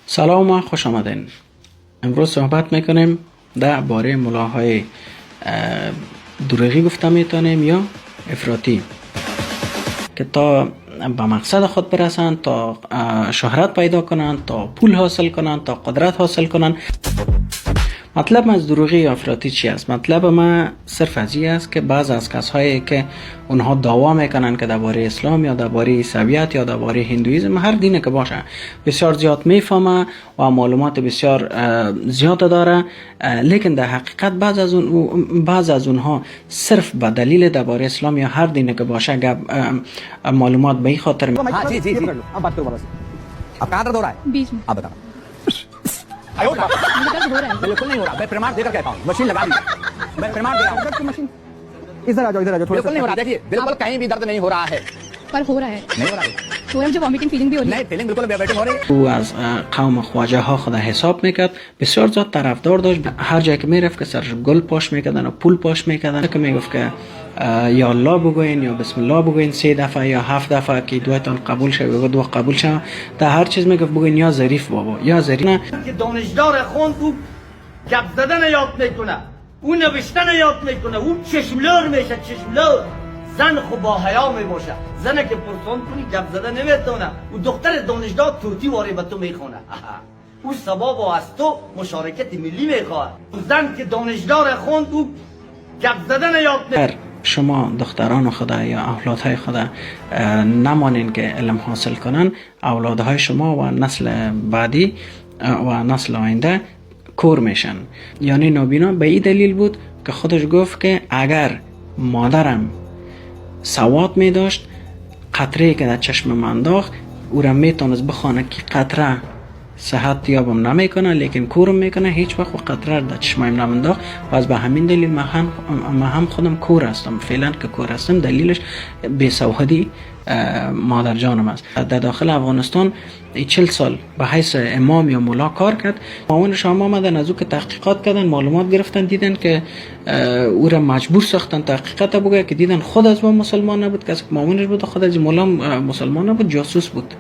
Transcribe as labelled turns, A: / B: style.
A: سلام و خوش آمدین. امروز صحبت میکنیم در باره ملاهای دروغی گفته میتونیم یا افراطی که تا به مقصد خود برسند، تا شهرت پیدا کنند، تا پول حاصل کنند، تا قدرت حاصل کنند. مطلب از دروغی یا افراطی چی است؟ مطلب ما صرف از این است که بعض از کسایی که اونها دعوا میکنن که درباره اسلام یا درباره عیسویت یا درباره هندویسم، هر دینی که باشه، بسیار زیاد میفهمه و معلومات بسیار زیاد داره، لیکن در حقیقت بعض از اونها صرف به دلیل درباره اسلام یا هر دینی که باشه معلومات به این خاطر
B: हाँ जी जी जी अब बात करो बस अब कहाँ दर्द हो रहा है
C: बीच में
B: अब बताओ
C: दर्द हो रहा है।
B: बिल्कुल नहीं हो रहा मैं प्रमाण देकर कहता हूँ मशीन लगा दी मैं प्रमाण दे रहा हूँ मशीन इधर आ जाओ थोड़ा बिल्कुल नहीं हो रहा देखिए बिल्कुल कहीं भी दर्द नहीं हो रहा है
C: पर हो रहा है
B: नहीं हो रहा है
C: हो रहा है मुझे वॉमिटिंग फीलिंग भी हो रही है
B: नहीं फीलिंग बिल्कुल वेटिंग हो रही है
A: او از قوم خواجه ها خود حساب میکرد، بسیار زیاد طرفدار داشت. هر جایی که میرفت که سرش گل پاش میکردن و پول پاش میکردن، که میگفت که یا الله بگوین یا بسم الله بگوین 3 دفعه یا 7 دفعه که دویتان قبول شه، بگو دو قبول شه. در هر چیز میگفت بگوین یا ظریف بابا یا ظریف. نه
D: که دانشدار خوند او گپ زدن یاد میکنه، او نوشتن یاد میکنه، او چشملور میشه، چشملور. زن خو با حیا میباشه، زن که پرسان کنی گپ زدن نمیتونه، او دختر دانشدار توتی واری به تو میخونه. او ثواب از تو مشارکت ملی میخواد. زن که دانشدار خوند او گپ زدن یاد میکنه.
A: شما دختران خدا یا اولادهای خدا نمانین که علم حاصل کنن، اولادهای شما و نسل بعدی و نسل آینده کور میشن. یعنی نابینا به این دلیل بود که خودش گفت که اگر مادرم سواد می داشت، قطره که در چشم من انداخت او را میتونست بخوانه که قطره صحت یابم نمیکنه لیکن کورم میکنه، هیچ وقت قطره در چشمایم نمانداخت. و از به همین دلیل من هم خودم کور هستم. فعلا که کور هستم دلیلش بی‌سوادی مادر جانم است. در داخل افغانستان 40 سال به حیث امام یا مولا کار کرد. مامانش هم آمدن از او که تحقیقات کردن، معلومات گرفتن، دیدن که او را مجبور ساختن تحقیقات بگه، که دیدن خود از ما مسلمان نبود، کسی که مامانش بود خود از مولا مسلمان نبود، جاسوس بود.